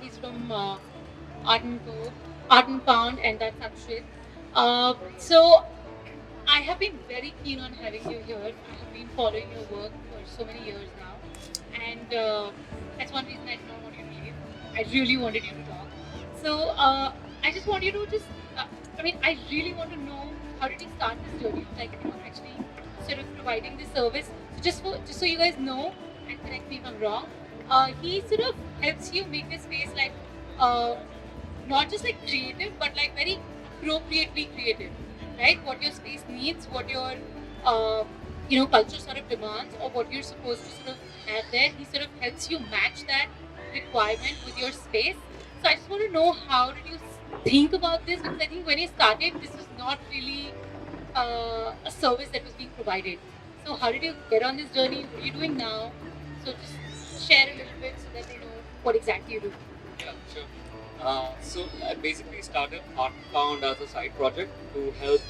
He's from Art and Co, Art and Pound, and that's Akshit. So I have been very keen on having you here. I have been following your work for so many years now, and that's one reason I did not want you to leave. I really wanted you to talk. So I just want you to just. I really want to know how did you start this journey of actually sort of providing this service. So just so you guys know, and correct me if I'm wrong. He sort of helps you make this space uh, not just like creative, but like very appropriately creative, right? What your space needs, what your uh, culture sort of demands, or what you're supposed to sort of have there. He sort of helps you match that requirement with your space. So I just want to know how did you think about this? Because I think when you started, this was not really a service that was being provided. So how did you get on this journey? What are you doing now? So just share a little bit so that they know what exactly you do. Yeah, sure. So I basically started Artfound as a side project to help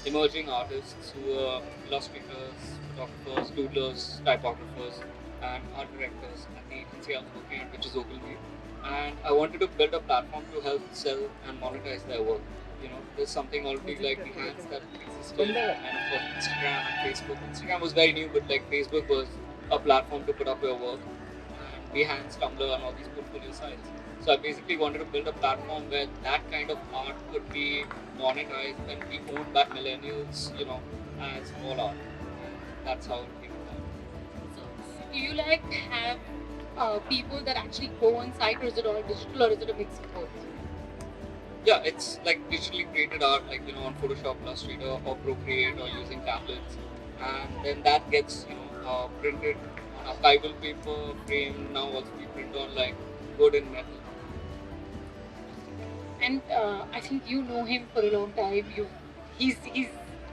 emerging artists who are illustrators, photographers, doodlers, typographers, and art directors at the agency I was working at, which is Ogilvy. And I wanted to build a platform to help sell and monetize their work. There's something already like Behance that existed, and of course Instagram and Facebook. Instagram was very new, but like Facebook was a platform to put up your work, and Behance, Tumblr, and all these portfolio sites. So I basically wanted to build a platform where that kind of art could be monetized and be owned by millennials, as all art. And that's how it came about. So do you like have people that actually go on site, or is it all digital, or is it a mix of both? Yeah, it's like digitally created art, like on Photoshop, Illustrator, or Procreate, or using tablets, and then that gets printed on archival paper, frame. Now also we print on like wood and metal. And I think you know him for a long time. He's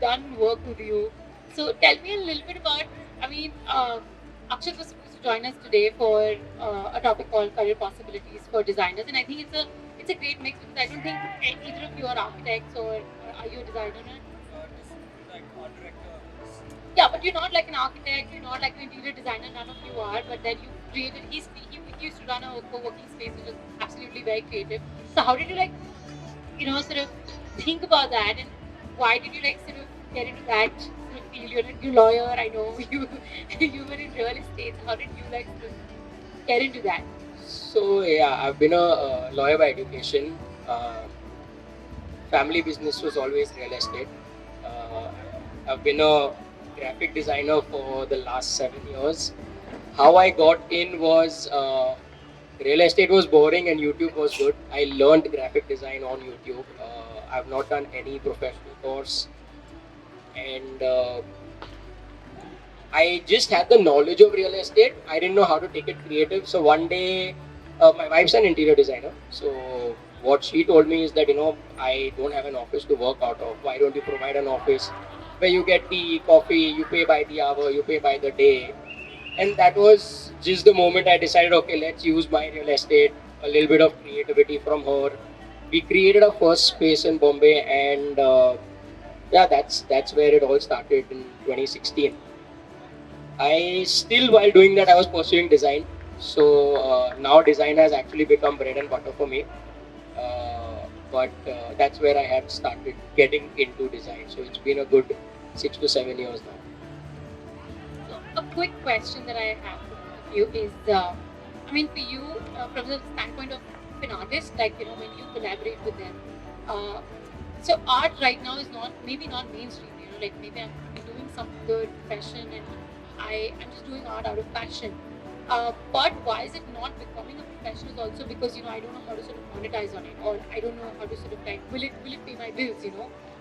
done work with you. So tell me a little bit about. I mean, Akshat was supposed to join us today for a topic called career possibilities for designers, and I think it's a great mix because I don't think either of you are architects, or are you a designer? Like art director. Yeah, but you're not like an architect, you're not like an interior designer, none of you are, but then you created, he used to run a co-working space which was absolutely very creative. So how did you sort of think about that, and why did you sort of get into that sort of field? You're a lawyer, I know, you were in real estate. How did you sort of get into that? So yeah, I've been a lawyer by education. Uh, Family business was always real estate. Uh, I've been a graphic designer for the last 7 years. How I got in was real estate was boring and YouTube was good. I learned graphic design on YouTube. I've not done any professional course, and I just had the knowledge of real estate. I didn't know how to take it creative. So one day, my wife's an interior designer. So what she told me is that I don't have an office to work out of. Why don't you provide an office where you get tea, coffee, you pay by the hour, you pay by the day? And that was just the moment I decided, okay, let's use my real estate, a little bit of creativity from her. We created our first space in Bombay, and yeah, that's where it all started in 2016. I still, while doing that, I was pursuing design. So now design has actually become bread and butter for me. But that's where I had started getting into design. So it's been a good 6 to 7 years now. So a quick question that I have for both of you is, for you, from the standpoint of an artist, when you collaborate with them, uh, so art right now is not mainstream. Maybe I'm doing some good fashion, and I'm just doing art out of passion. But why is it not becoming a profession? Is also because I don't know how to sort of monetize on it, or I don't know how to sort of will it pay my bills?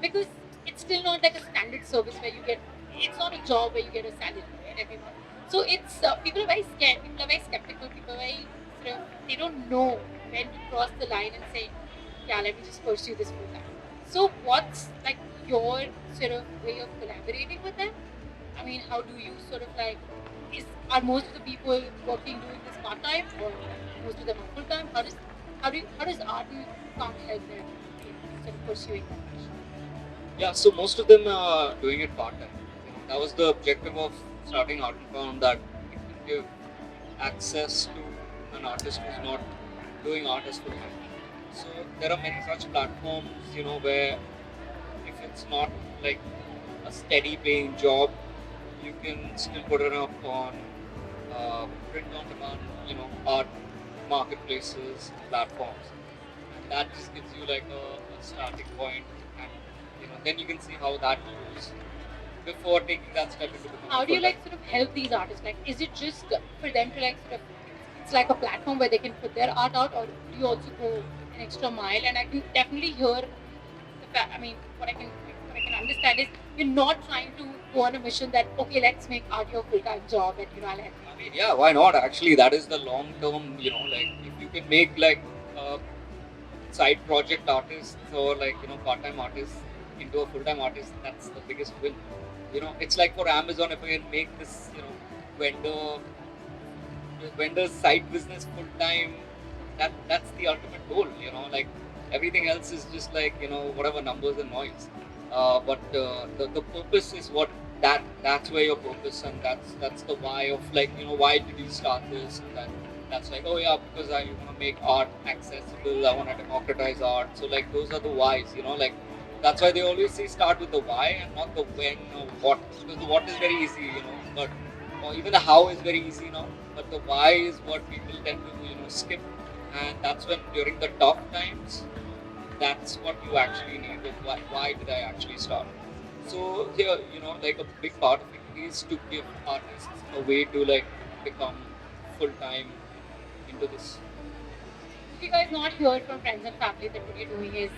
Because it's still not like a standard service where you get. It's not a job where you get a salary, right, every month. So it's people are very scared. People are very skeptical. People are very sort of they don't know when to cross the line and say, yeah, let me just pursue this full time. So what's your sort of way of collaborating with them? I mean, how do you sort of are most of the people working doing this part time, or most of them are full time? How does art and can't help them in sort of pursuing that passion? Yeah, so most of them are doing it part time. That was the objective of starting Art and Found, that it can give access to an artist who's not doing art as full time. So there are many such platforms, where if it's not like a steady paying job, you can still put it up on print on demand, art marketplaces, platforms. And that just gives you like a starting point, and then you can see how that goes before taking that step into becoming How do you full-time. like sort of help these artists? Like, is it just for them to like sort of, it's like a platform where they can put their art out, or do you also go an extra mile? And I can definitely hear I mean, what I can understand is you're not trying to go on a mission that okay, let's make art your full-time job, and I'll help you. I mean, yeah, why not? Actually, that is the long term, like if you can make like side project artists or like, part-time artists into a full-time artist, that's the biggest win. It's like for Amazon, if I can make this, vendor, vendor's side business full-time, that's the ultimate goal, like everything else is just like, whatever numbers and noise. But the purpose is that's where your purpose, and that's the why of like, why did you start this, and that's like, oh yeah, because I want to make art accessible, I want to democratize art. So like those are the whys, like that's why they always say start with the why and not the when or what, because the what is very easy, but or even the how is very easy now, but the why is what people tend to skip, and that's when during the tough times, that's what you actually need. Like, why did I actually start? So here, like a big part of it is to give artists a way to like become full time into this. If you guys not hear from friends and family that what you're doing is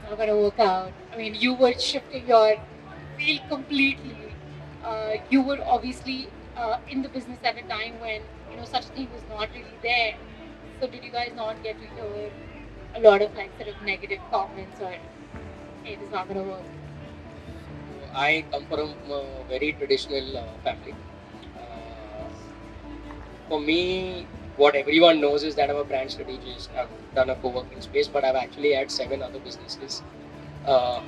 not going to work out. I mean, you were shifting your field completely. You were obviously in the business at a time when such a thing was not really there. So did you guys not get to hear a lot of like sort of negative comments or hey, this is not going to work? I come from a very traditional family. Uh, for me, what everyone knows is that I'm a brand strategist. I've done a co-working space, but I've actually had 7 other businesses. Uh,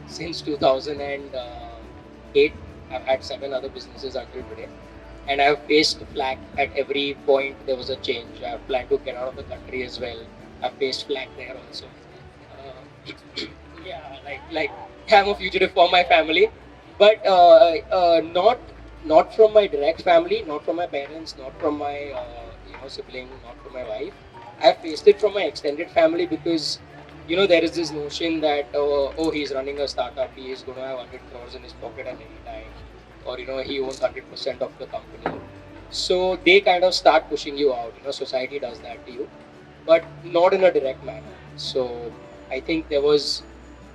since 2008, I've had 7 other businesses until today. And I've faced flack at every point there was a change. I've planned to get out of the country as well. I've faced flack there also. Yeah, like I'm a fugitive for my family, but not from my direct family, not from my parents, not from my sibling, not from my wife. I've faced it from my extended family because there is this notion that oh, he's running a startup, he is going to have 100 crores in his pocket at any time, or he owns 100% of the company. So they kind of start pushing you out. Society does that to you, but not in a direct manner. So I think there was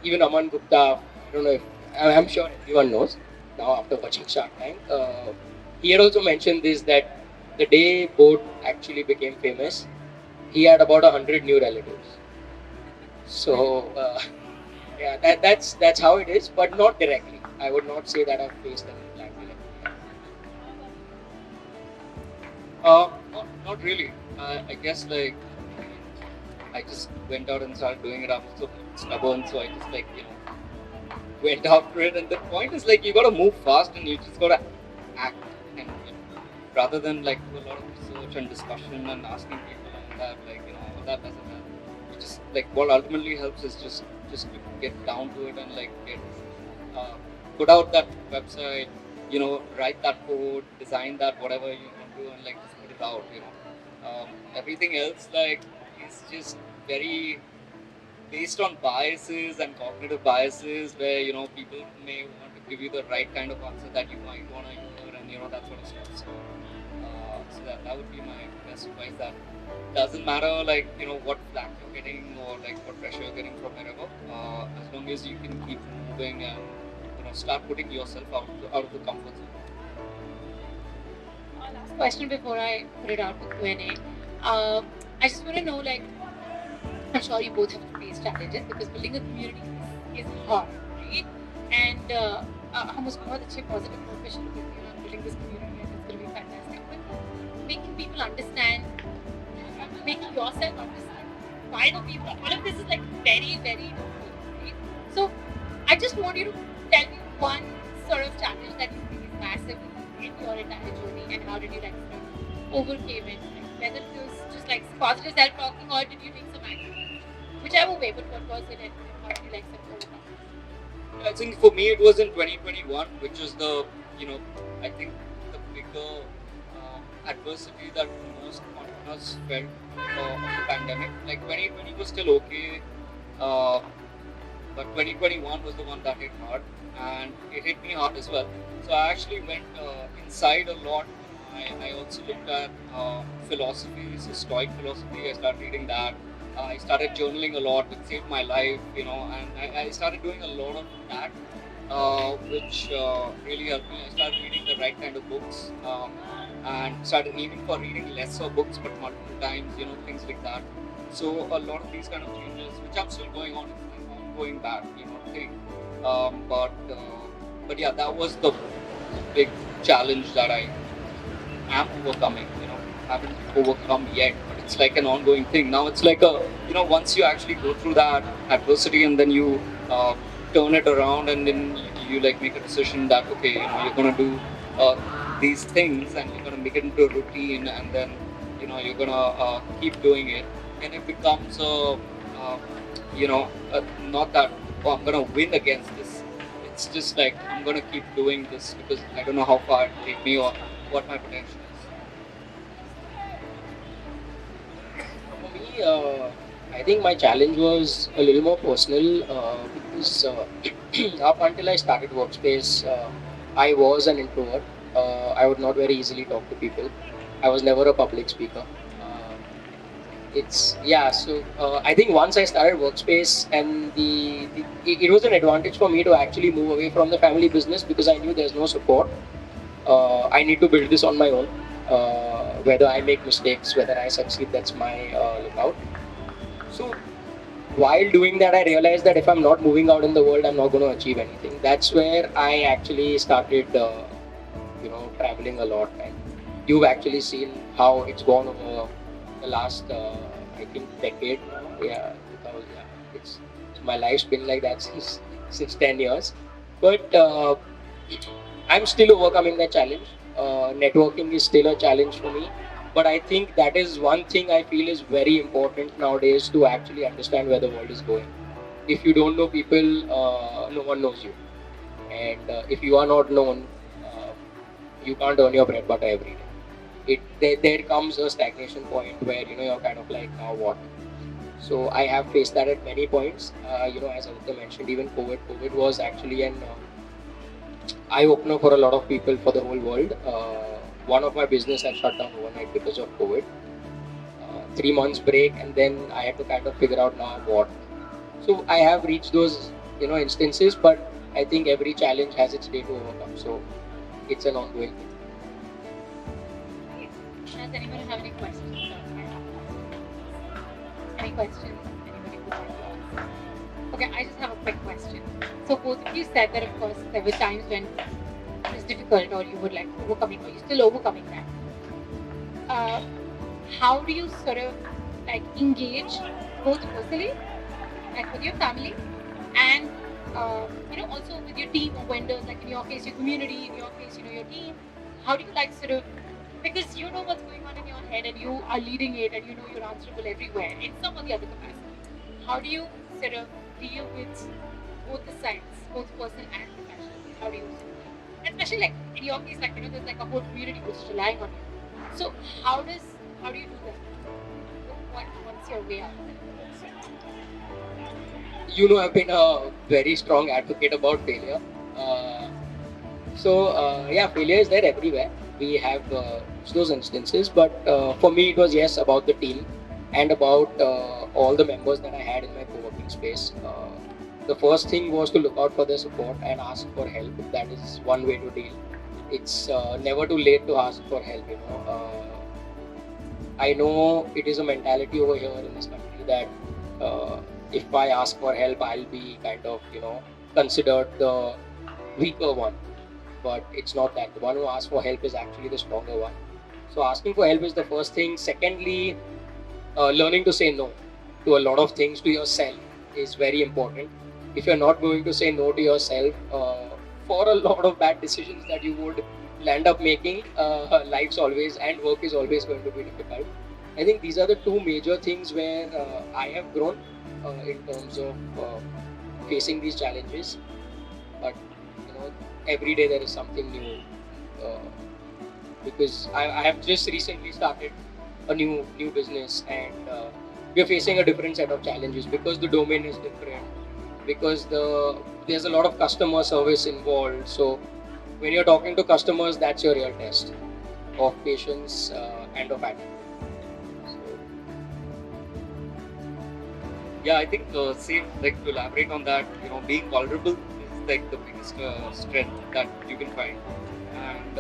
even Aman Gupta. I don't know if I'm sure everyone knows now after watching Shark Tank. He had also mentioned this that the day Boat actually became famous, he had about 100 new relatives. So yeah, that's how it is, but not directly. I would not say that I've faced any black directly. Not really. I guess like I just went out and started doing it. I'm so stubborn, so I just like went after it. And the point is like you gotta move fast and you just gotta act, and rather than like do a lot of research and discussion and asking people and that like all that doesn't matter. You just like what ultimately helps is just to get down to it and like get put out that website, write that code, design that whatever you want to, and like just put it out. Everything else like is just very based on biases and cognitive biases where people may want to give you the right kind of answer that you might want to hear, and that sort of stuff. So that would be my best advice. That doesn't matter like what flack you're getting or like what pressure you're getting from wherever. As long as you can keep moving and start putting yourself out of the comfort zone. Last question before I put it out for Q&A. I just want to know, like, I'm sure you both have faced challenges because building a community is hard, right? And हम उसको बहुत अच्छे positive note पे शुरू करते हैं, building this community and it's going to be fantastic. But making people understand, making yourself understand why do people, all of this is like very, very difficult, right? So I just want you to tell me one sort of challenge that you think is massive in your entire journey and how did you like sort of overcame it? Like, Whether it was just like positive self-talking or did you take some action? Whichever way, but what was it and how did you like self-overcome? I think for me it was in 2021, which is the, I think the bigger adversity that most entrepreneurs felt of the pandemic. Like 2020 was still okay, uh, but 2021 was the one that hit hard, and it hit me hard as well. So I actually went inside a lot. I also looked at philosophy, so Stoic philosophy. I started reading that. I started journaling a lot. It saved my life, and I started doing a lot of that, which really helped me. I started reading the right kind of books, and started aiming for reading lesser books but multiple times, things like that. So a lot of these kind of changes, which I'm still going on, going back, thing. But yeah, that was the big challenge that I am overcoming. Haven't overcome yet, but it's like an ongoing thing. Now it's like once you actually go through that adversity and then you turn it around and then you like make a decision that okay, you're gonna do these things and you're gonna make it into a routine and then you're gonna keep doing it, and it becomes not that I'm gonna win against this. It's just like I'm gonna keep doing this because I don't know how far it will take me or what my potential is. For me, I think my challenge was a little more personal because up until I started Workspace, I was an introvert. I would not very easily talk to people. I was never a public speaker. So I think once I started Workspace, and it was an advantage for me to actually move away from the family business because I knew there's no support. I need to build this on my own. Whether I make mistakes, whether I succeed, that's my lookout. So while doing that, I realized that if I'm not moving out in the world, I'm not going to achieve anything. That's where I actually started, traveling a lot. And you've actually seen how it's gone over the last, I think, decade now. Yeah, because it's my life's been like that since 10 years. But I'm still overcoming that challenge. Networking is still a challenge for me, but I think that is one thing I feel is very important nowadays to actually understand where the world is going. If you don't know people, no one knows you, and if you are not known, you can't earn your bread butter every day. There comes a stagnation point where you're kind of like, now what? So I have faced that at many points. As Aditya mentioned, even COVID was actually an eye-opener for a lot of people, for the whole world. One of my business had shut down overnight because of COVID. 3 months break, and then I had to kind of figure out now what. So I have reached those instances, but I think every challenge has its day to overcome. So it's an ongoing thing. Does anyone have any questions? Any questions? Anybody would like to ask? Okay, I just have a quick question. So both of you said that of course there were times when it was difficult or you were like overcoming or you're still overcoming that. How do you sort of like engage both personally, like with your family and also with your team or vendors, like in your case your community, in your case your team? How do you like sort of, because you know what's going on in your head and you are leading it and you're answerable everywhere in some or the other capacity. How do you sort of deal with both the sides, both personal and professional? How do you sort of, especially like in your case, like there's like a whole community which is relying on you. So how do you do that? What's your way out? I've been a very strong advocate about failure. Failure is there everywhere. We have those instances, but for me it was about the team and about all the members that I had in my co-working space. The first thing was to look out for their support and ask for help. That is one way to deal. It's never too late to ask for help. I know it is a mentality over here in this country that if I ask for help, I'll be kind of considered the weaker one. But it's not that. The one who asks for help is actually the stronger one. So asking for help is the first thing. Secondly, learning to say no to a lot of things to yourself is very important. If you're not going to say no to yourself for a lot of bad decisions that you would land up making, life's always and work is always going to be difficult. I think these are the two major things where I have grown in terms of facing these challenges. But every day there is something new. Uh, because I have just recently started a new business, and we are facing a different set of challenges because the domain is different, because there's a lot of customer service involved. So when you're talking to customers, that's your real test of patience and of attitude. So, Yeah, I think same, like to elaborate on that, being vulnerable is like the biggest strength that you can find, and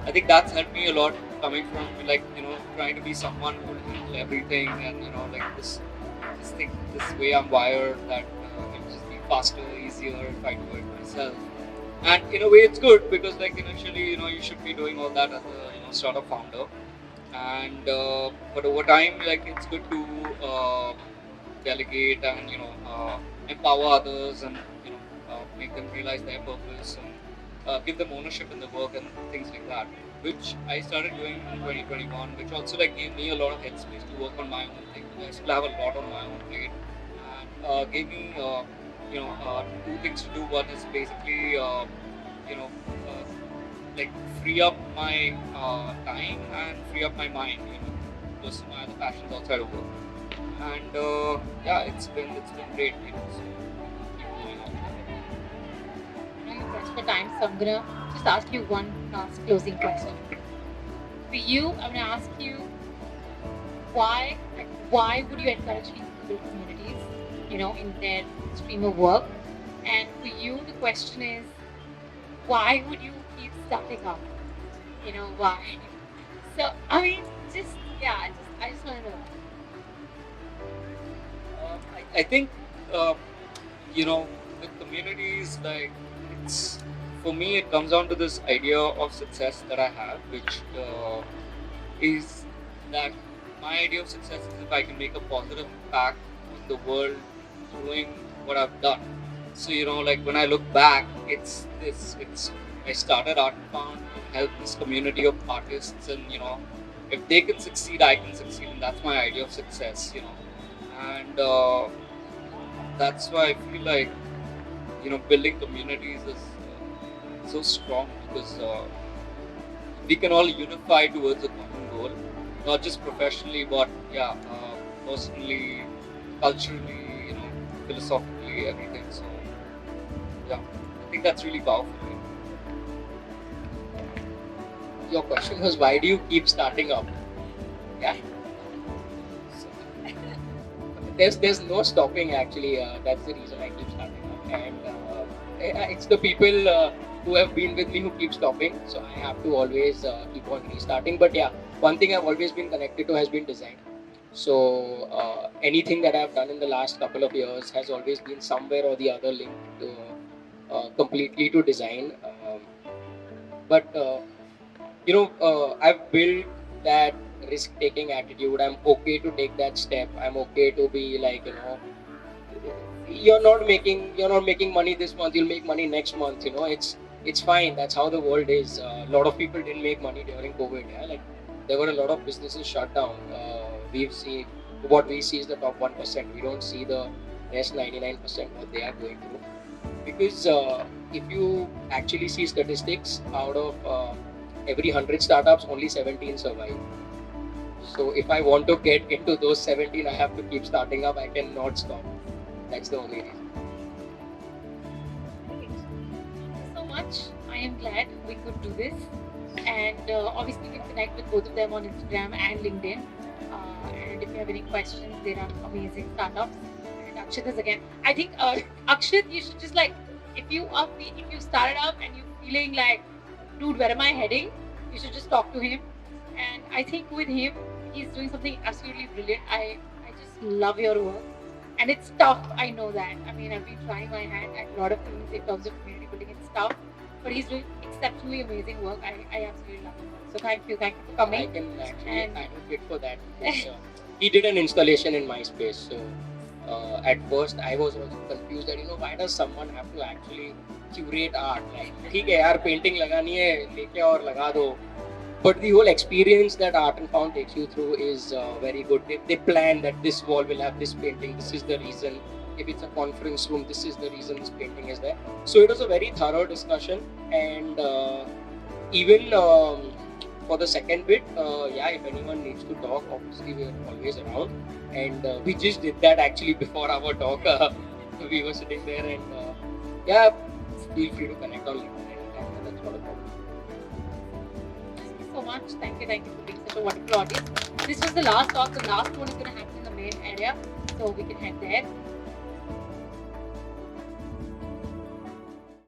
I think that's helped me a lot coming from like trying to be someone who will handle everything, and like this thing, this way I'm wired that it will just be faster, easier if I do it myself. And in a way, it's good because like initially, you should be doing all that as a startup founder, and but over time, like it's good to delegate and empower others, and make them realize their purpose, and give them ownership in the work and things like that, which I started doing in 2021, which also like gave me a lot of headspace to work on my own thing. I still have a lot on my own plate, and gave me two things to do. One is basically you know uh, like free up my time and free up my mind, pursue my other passions outside of work. And yeah, it's been great, so keep going on. You're pressed for time, so I'm gonna just ask you one last closing question. For you, I'm gonna ask you why would you encourage people to build communities, in their stream of work? And for you, the question is, why would you keep starting up? Why? So I mean, just yeah, I just want to know. I think uh, with communities, like it's for me, it comes down to this idea of success that I have, which is that my idea of success is if I can make a positive impact in the world doing what I've done. So like when I look back, it's I started Art Found to help this community of artists, and if they can succeed, I can succeed, and that's my idea of success. And that's why I feel like building communities is so strong, because we can all unify towards a common goal, not just professionally, but yeah, personally, culturally, philosophically, everything. So yeah, I think that's really powerful. your question was, why do you keep starting up? Yeah. So, there's no stopping actually. That's the reason I keep starting up, and it's the people who have been with me who keep stopping. So I have to always keep on restarting. But yeah, one thing I've always been connected to has been design. So anything that I've done in the last couple of years has always been somewhere or the other linked to, completely to design. But I've built that risk-taking attitude. I'm okay to take that step. I'm okay to be like, you're not making money this month. You'll make money next month. It's fine. That's how the world is. A lot of people didn't make money during COVID. Yeah, like there were a lot of businesses shut down. We've seen what we see is the top 1%. We don't see the rest 99% what they are going through. Because if you actually see statistics, out of every 100 startups, only 17 survive. So if I want to get into those 17, I have to keep starting up. I cannot stop. That's the only reason. Great. Thank you so much. I am glad we could do this. And obviously, you can connect with both of them on Instagram and LinkedIn. And if you have any questions, they are amazing startups. And Akshit is again. I think Akshit, you should just like, if you started up and you're feeling like, dude, where am I heading? You should just talk to him. And I think with him, he's doing something absolutely brilliant. I just love your work. And it's tough, I know that. I mean, I've been trying my hand at a lot of things in terms of community building. It's tough, but he's doing exceptionally amazing work. I absolutely love his work. So thank you for I coming. can actually And- advocate for that. Because, he did an installation in my space. So at first, I was also confused that why does someone have to actually curate art? Like, ठीक है यार, painting लगानी है, लेके और लगा दो. But the whole experience that Art and Found takes you through is very good. They plan that this wall will have this painting, this is the reason. If it's a conference room, this is the reason this painting is there. So it was a very thorough discussion, and even for the second bit, yeah, if anyone needs to talk, obviously we're always around. And we just did that actually before our talk. We were sitting there, and yeah, feel free to connect on LinkedIn anytime. That's not a problem. Thank you so much. Thank you for being such a wonderful audience. This was the last talk. The last one is going to happen in the main area, so we can head there.